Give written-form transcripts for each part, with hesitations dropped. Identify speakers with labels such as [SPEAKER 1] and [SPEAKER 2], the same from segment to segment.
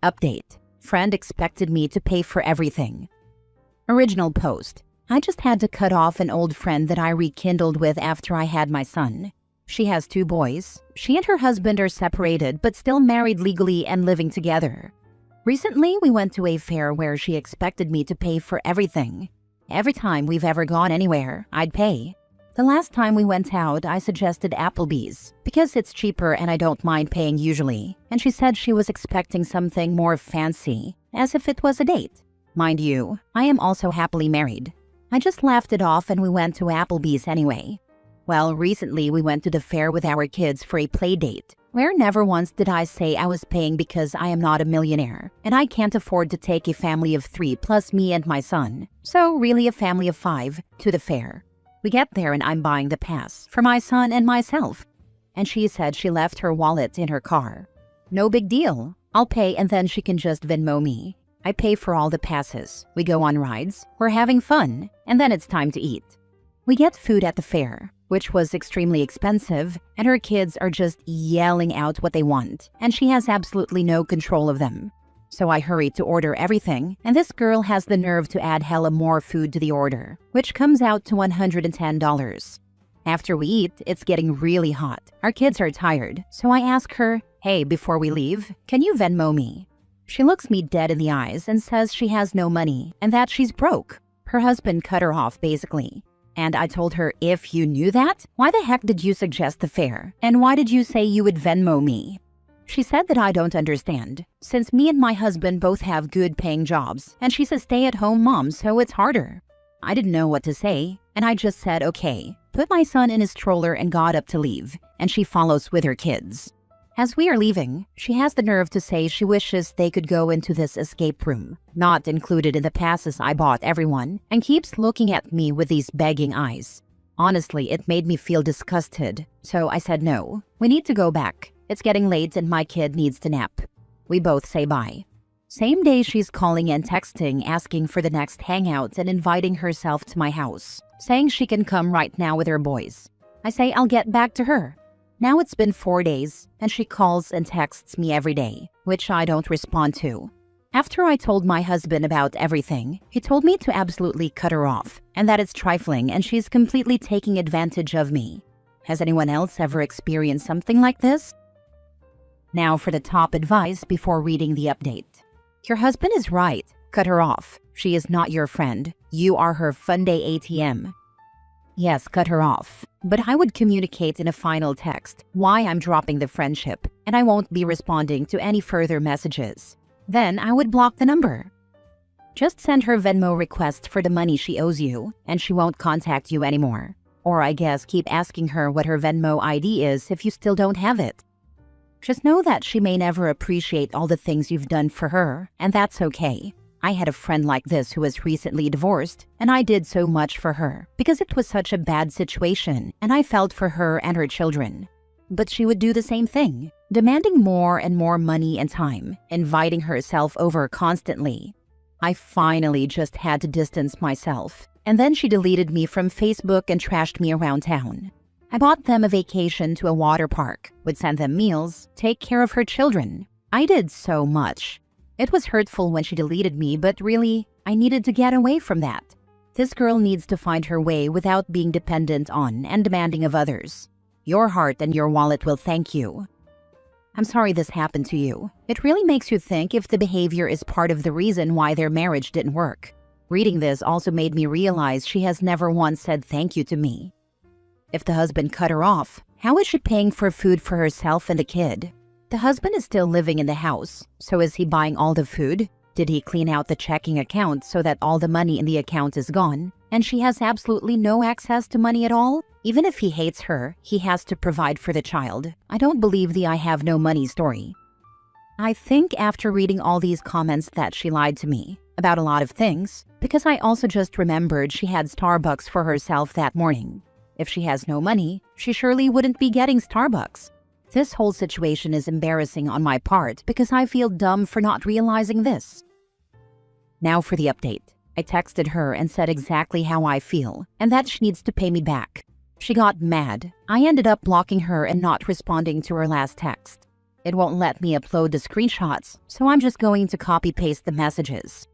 [SPEAKER 1] Update. Friend expected me to pay for everything. Original post. I just had to cut off an old friend that I rekindled with after I had my son. She has 2 boys. She and her husband are separated but still married legally and living together. Recently, we went to a fair where she expected me to pay for everything. Every time we've ever gone anywhere, I'd pay. The last time we went out, I suggested Applebee's because it's cheaper and I don't mind paying usually. And she said she was expecting something more fancy, as if it was a date. Mind you, I am also happily married. I just laughed it off and we went to Applebee's anyway. Well, recently we went to the fair with our kids for a play date, where never once did I say I was paying because I am not a millionaire, and I can't afford to take a family of 3 plus me and my son, so really a family of 5, to the fair. We get there and I'm buying the pass for my son and myself, and she said she left her wallet in her car. No big deal. I'll pay and then she can just Venmo me. I pay for all the passes. We go on rides, we're having fun, and then it's time to eat. We get food at the fair, which was extremely expensive, and her kids are just yelling out what they want, and she has absolutely no control of them. So I hurry to order everything, and this girl has the nerve to add hella more food to the order, which comes out to $110. After we eat, it's getting really hot. Our kids are tired, so I ask her, "Hey, before we leave, can you Venmo me?" She looks me dead in the eyes and says she has no money and that she's broke. Her husband cut her off, basically. And I told her, if you knew that, why the heck did you suggest the fare? And why did you say you would Venmo me? She said that I don't understand, since me and my husband both have good paying jobs, and she's a stay-at-home mom, so it's harder. I didn't know what to say, and I just said, okay, put my son in his stroller and got up to leave, and she follows with her kids. As we are leaving, she has the nerve to say she wishes they could go into this escape room, not included in the passes I bought everyone, and keeps looking at me with these begging eyes. Honestly, it made me feel disgusted, so I said no. We need to go back. It's getting late and my kid needs to nap. We both say bye. Same day she's calling and texting asking for the next hangout and inviting herself to my house, saying she can come right now with her boys. I say I'll get back to her. Now it's been 4 days, and she calls and texts me every day, which I don't respond to. After I told my husband about everything, he told me to absolutely cut her off, and that it's trifling and she's completely taking advantage of me. Has anyone else ever experienced something like this? Now for the top advice before reading the update. Your husband is right. Cut her off. She is not your friend. You are her fun day ATM. Yes, cut her off. But I would communicate in a final text why I'm dropping the friendship, and I won't be responding to any further messages. Then I would block the number. Just send her Venmo request for the money she owes you, and she won't contact you anymore. Or I guess keep asking her what her Venmo ID is if you still don't have it. Just know that she may never appreciate all the things you've done for her, and that's okay. I had a friend like this who was recently divorced, and I did so much for her because it was such a bad situation, and I felt for her and her children. But she would do the same thing, demanding more and more money and time, inviting herself over constantly. I finally just had to distance myself, and then she deleted me from Facebook and trashed me around town. I bought them a vacation to a water park, would send them meals, take care of her children. I did so much. It was hurtful when she deleted me, but really, I needed to get away from that. This girl needs to find her way without being dependent on and demanding of others. Your heart and your wallet will thank you. I'm sorry this happened to you. It really makes you think if the behavior is part of the reason why their marriage didn't work. Reading this also made me realize she has never once said thank you to me. If the husband cut her off, how is she paying for food for herself and the kid? The husband is still living in the house, so is he buying all the food? Did he clean out the checking account so that all the money in the account is gone, and she has absolutely no access to money at all? Even if he hates her, he has to provide for the child. I don't believe the I have no money story. I think after reading all these comments that she lied to me about a lot of things, because I also just remembered she had Starbucks for herself that morning. If she has no money, she surely wouldn't be getting Starbucks. This whole situation is embarrassing on my part because I feel dumb for not realizing this. Now for the update. I texted her and said exactly how I feel and that she needs to pay me back. She got mad. I ended up blocking her and not responding to her last text. It won't let me upload the screenshots, so I'm just going to copy-paste the messages.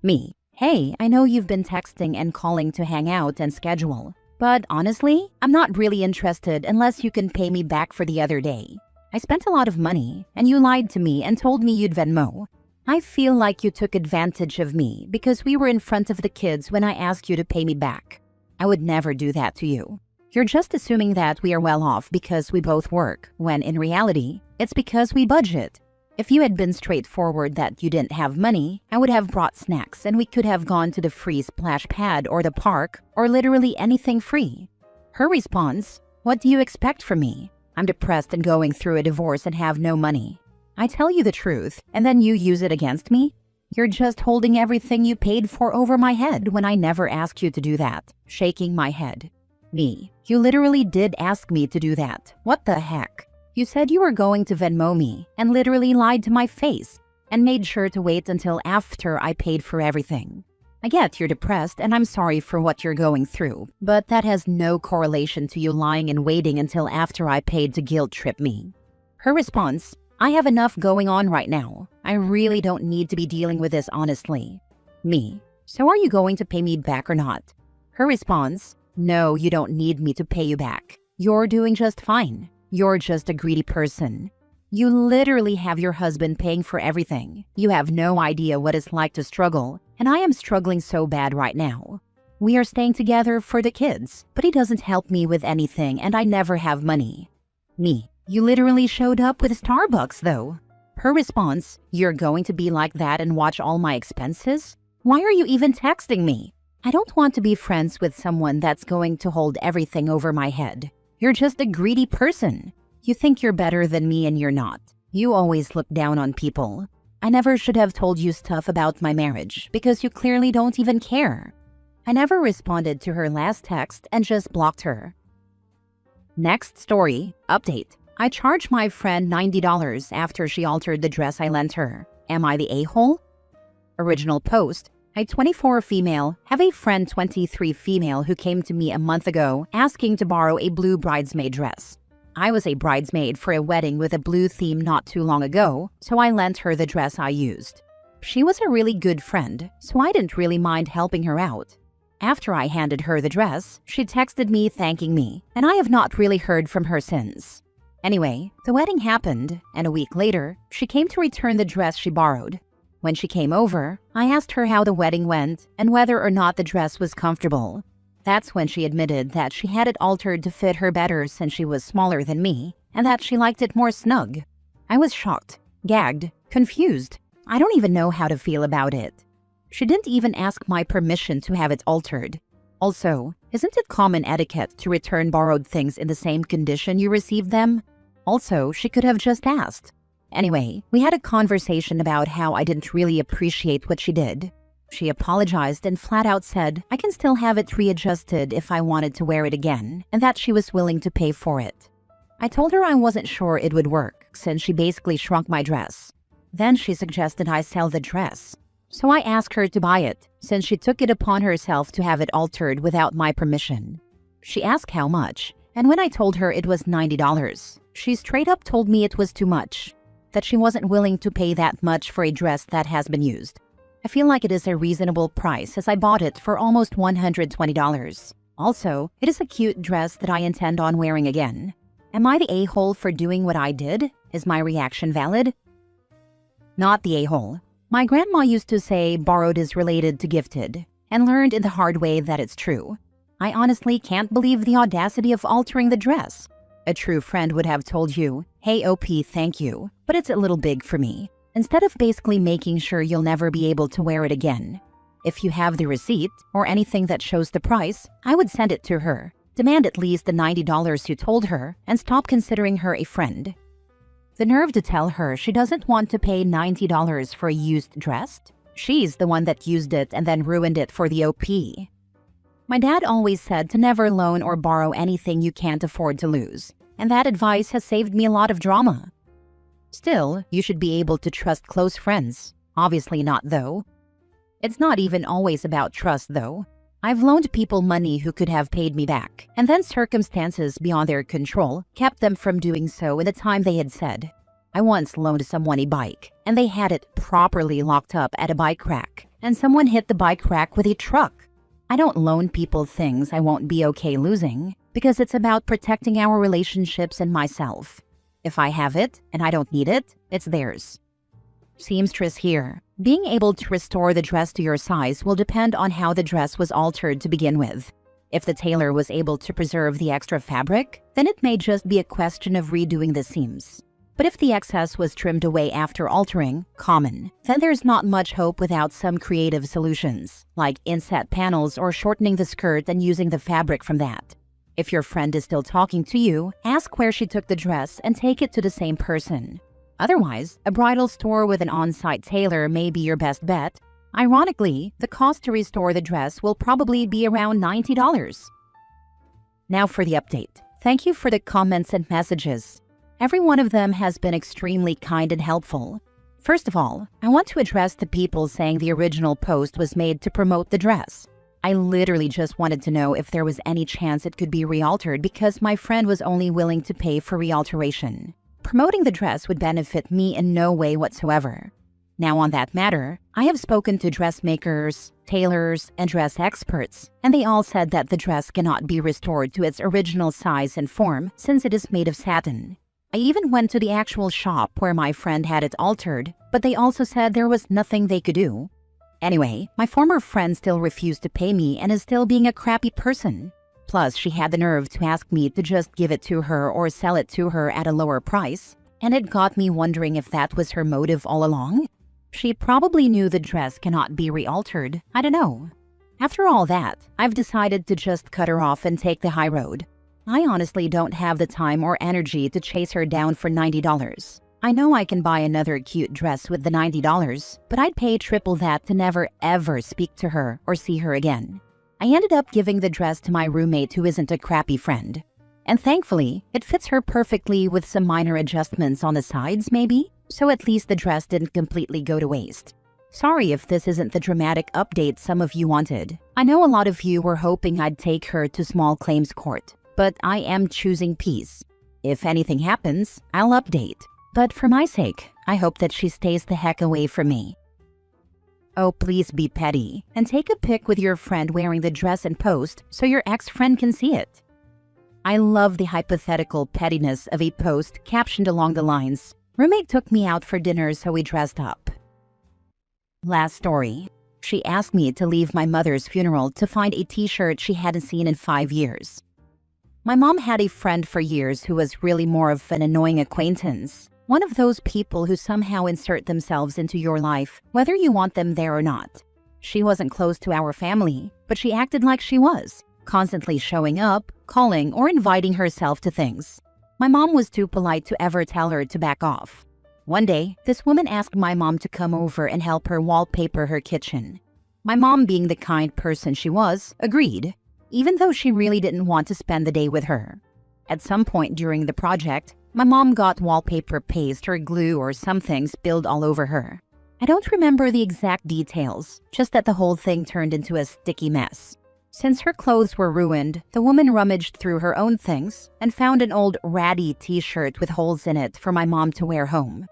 [SPEAKER 1] Me. Hey, I know you've been texting and calling to hang out and schedule. But honestly, I'm not really interested unless you can pay me back for the other day. I spent a lot of money, and you lied to me and told me you'd Venmo. I feel like you took advantage of me because we were in front of the kids when I asked you to pay me back. I would never do that to you. You're just assuming that we are well off because we both work, when in reality, it's because we budget. If you had been straightforward that you didn't have money, I would have brought snacks and we could have gone to the free splash pad or the park or literally anything free. Her response, what do you expect from me? I'm depressed and going through a divorce and have no money. I tell you the truth and then you use it against me? You're just holding everything you paid for over my head when I never asked you to do that. Shaking my head. Me. You literally did ask me to do that. What the heck? You said you were going to Venmo me and literally lied to my face and made sure to wait until after I paid for everything. I get you're depressed and I'm sorry for what you're going through, but that has no correlation to you lying and waiting until after I paid to guilt trip me. Her response, I have enough going on right now. I really don't need to be dealing with this honestly. Me, so are you going to pay me back or not? Her response, no, you don't need me to pay you back. You're doing just fine. You're just a greedy person. You literally have your husband paying for everything. You have no idea what it's like to struggle, and I am struggling so bad right now. We are staying together for the kids, but he doesn't help me with anything and I never have money. Me, you literally showed up with Starbucks though. Her response, you're going to be like that and watch all my expenses? Why are you even texting me? I don't want to be friends with someone that's going to hold everything over my head. You're just a greedy person. You think you're better than me and you're not. You always look down on people. I never should have told you stuff about my marriage because you clearly don't even care. I never responded to her last text and just blocked her. Next story, update. I charged my friend $90 after she altered the dress I lent her. Am I the a-hole? Original post. I, 24 female, have a friend 23 female who came to me a month ago asking to borrow a blue bridesmaid dress. I was a bridesmaid for a wedding with a blue theme not too long ago, so I lent her the dress I used. She was a really good friend, so I didn't really mind helping her out. After I handed her the dress, she texted me thanking me, and I have not really heard from her since. Anyway, the wedding happened, and a week later, she came to return the dress she borrowed. When she came over, I asked her how the wedding went and whether or not the dress was comfortable. That's when she admitted that she had it altered to fit her better since she was smaller than me and that she liked it more snug. I was shocked, gagged, confused. I don't even know how to feel about it. She didn't even ask my permission to have it altered. Also, isn't it common etiquette to return borrowed things in the same condition you received them? Also, she could have just asked. Anyway, we had a conversation about how I didn't really appreciate what she did. She apologized and flat out said I can still have it readjusted if I wanted to wear it again, and that she was willing to pay for it. I told her I wasn't sure it would work, since she basically shrunk my dress. Then she suggested I sell the dress. So I asked her to buy it, since she took it upon herself to have it altered without my permission. She asked how much, and when I told her it was $90, she straight up told me it was too much, that she wasn't willing to pay that much for a dress that has been used. I feel like it is a reasonable price as I bought it for almost $120. Also, it is a cute dress that I intend on wearing again. Am I the a-hole for doing what I did? Is my reaction valid? Not the a-hole. My grandma used to say borrowed is related to gifted, and learned in the hard way that it's true. I honestly can't believe the audacity of altering the dress. A true friend would have told you, hey OP, thank you, but it's a little big for me, instead of basically making sure you'll never be able to wear it again. If you have the receipt, or anything that shows the price, I would send it to her, demand at least the $90 you told her, and stop considering her a friend. The nerve to tell her she doesn't want to pay $90 for a used dress? She's the one that used it and then ruined it for the OP. My dad always said to never loan or borrow anything you can't afford to lose, and that advice has saved me a lot of drama. Still, you should be able to trust close friends. Obviously not, though. It's not even always about trust, though. I've loaned people money who could have paid me back, and then circumstances beyond their control kept them from doing so in the time they had said. I once loaned someone a bike, and they had it properly locked up at a bike rack, and someone hit the bike rack with a truck. I don't loan people things I won't be okay losing, because it's about protecting our relationships and myself. If I have it and I don't need it, it's theirs. Seamstress here. Being able to restore the dress to your size will depend on how the dress was altered to begin with. If the tailor was able to preserve the extra fabric, then it may just be a question of redoing the seams. But if the excess was trimmed away after altering, common, then there's not much hope without some creative solutions, like inset panels or shortening the skirt and using the fabric from that. If your friend is still talking to you, ask where she took the dress and take it to the same person. Otherwise, a bridal store with an on-site tailor may be your best bet. Ironically, the cost to restore the dress will probably be around $90. Now for the update. Thank you for the comments and messages. Every one of them has been extremely kind and helpful. First of all, I want to address the people saying the original post was made to promote the dress. I literally just wanted to know if there was any chance it could be realtered because my friend was only willing to pay for realteration. Promoting the dress would benefit me in no way whatsoever. Now on that matter, I have spoken to dressmakers, tailors, and dress experts, and they all said that the dress cannot be restored to its original size and form since it is made of satin. I even went to the actual shop where my friend had it altered, but they also said there was nothing they could do. Anyway, my former friend still refused to pay me and is still being a crappy person. Plus, she had the nerve to ask me to just give it to her or sell it to her at a lower price, and it got me wondering if that was her motive all along. She probably knew the dress cannot be realtered. I don't know. After all that, I've decided to just cut her off and take the high road. I honestly don't have the time or energy to chase her down for $90. I know I can buy another cute dress with the $90, but I'd pay triple that to never ever speak to her or see her again. I ended up giving the dress to my roommate who isn't a crappy friend. And thankfully, it fits her perfectly with some minor adjustments on the sides maybe, so at least the dress didn't completely go to waste. Sorry if this isn't the dramatic update some of you wanted. I know a lot of you were hoping I'd take her to small claims court, but I am choosing peace. If anything happens, I'll update. But for my sake, I hope that she stays the heck away from me. Oh, please be petty and take a pic with your friend wearing the dress and post so your ex-friend can see it. I love the hypothetical pettiness of a post captioned along the lines, "Roommate took me out for dinner so we dressed up." Last story. She asked me to leave my mother's funeral to find a t-shirt she hadn't seen in 5 years. My mom had a friend for years who was really more of an annoying acquaintance. One of those people who somehow insert themselves into your life, whether you want them there or not. She wasn't close to our family, but she acted like she was, constantly showing up, calling, or inviting herself to things. My mom was too polite to ever tell her to back off. One day, this woman asked my mom to come over and help her wallpaper her kitchen. My mom, being the kind person she was, agreed, even though she really didn't want to spend the day with her. At some point during the project, my mom got wallpaper paste or glue or something spilled all over her. I don't remember the exact details, just that the whole thing turned into a sticky mess. Since her clothes were ruined, the woman rummaged through her own things and found an old ratty t-shirt with holes in it for my mom to wear home.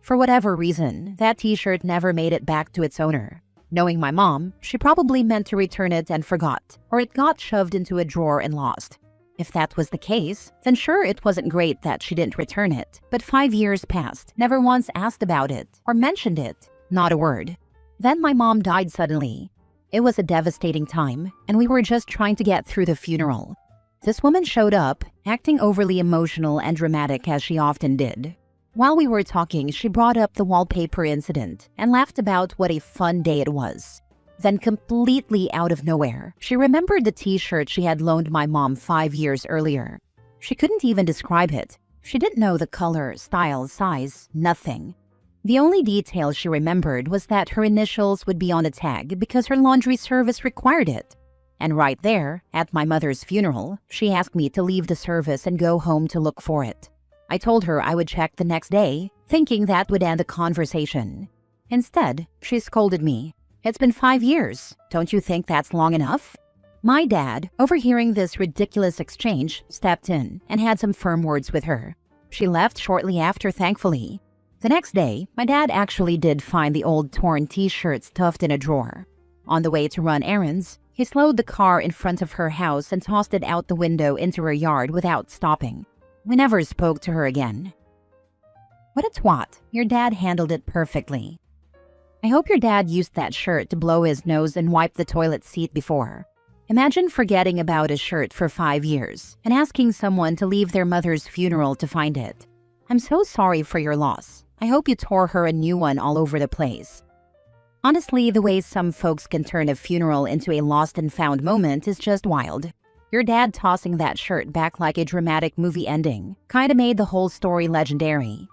[SPEAKER 1] For whatever reason, that t-shirt never made it back to its owner. Knowing my mom, she probably meant to return it and forgot, or it got shoved into a drawer and lost. If that was the case, then sure, it wasn't great that she didn't return it, but 5 years passed, never once asked about it or mentioned it, not a word. Then my mom died suddenly. It was a devastating time, and we were just trying to get through the funeral. This woman showed up, acting overly emotional and dramatic as she often did. While we were talking, she brought up the wallpaper incident and laughed about what a fun day it was. Then completely out of nowhere, she remembered the t-shirt she had loaned my mom 5 years earlier. She couldn't even describe it. She didn't know the color, style, size, nothing. The only detail she remembered was that her initials would be on the tag because her laundry service required it. And right there, at my mother's funeral, she asked me to leave the service and go home to look for it. I told her I would check the next day, thinking that would end the conversation. Instead, she scolded me. "It's been 5 years. Don't you think that's long enough?" My dad, overhearing this ridiculous exchange, stepped in and had some firm words with her. She left shortly after, thankfully. The next day, my dad actually did find the old torn t-shirt stuffed in a drawer. On the way to run errands, he slowed the car in front of her house and tossed it out the window into her yard without stopping. We never spoke to her again. What a twat. Your dad handled it perfectly. I hope your dad used that shirt to blow his nose and wipe the toilet seat before. Imagine forgetting about a shirt for 5 years and asking someone to leave their mother's funeral to find it. I'm so sorry for your loss. I hope you tore her a new one all over the place. Honestly, the way some folks can turn a funeral into a lost and found moment is just wild. Your dad tossing that shirt back like a dramatic movie ending kinda made the whole story legendary.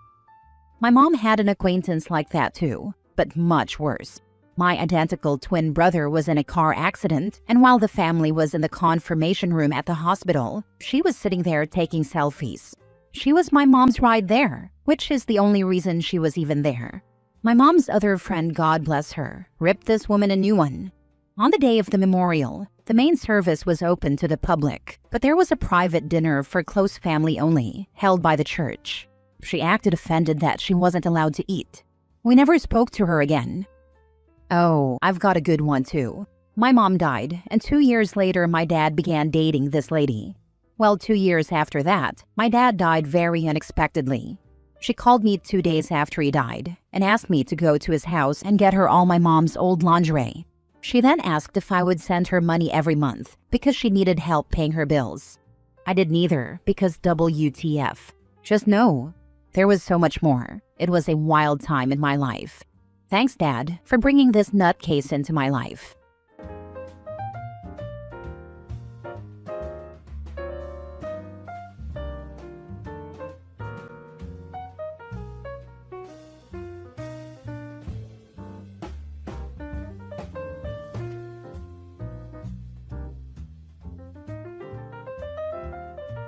[SPEAKER 1] My mom had an acquaintance like that too, but much worse. My identical twin brother was in a car accident, and while the family was in the confirmation room at the hospital, she was sitting there taking selfies. She was my mom's ride there, which is the only reason she was even there. My mom's other friend, God bless her, ripped this woman a new one. On the day of the memorial, the main service was open to the public, but there was a private dinner for close family only, held by the church. She acted offended that she wasn't allowed to eat. We never spoke to her again. Oh, I've got a good one too. My mom died, and 2 years later my dad began dating this lady. Well, 2 years after that, my dad died very unexpectedly. She called me 2 days after he died and asked me to go to his house and get her all my mom's old lingerie. She then asked if I would send her money every month because she needed help paying her bills. I did neither because WTF. Just no. There was so much more. It was a wild time in my life. Thanks, Dad, for bringing this nutcase into my life.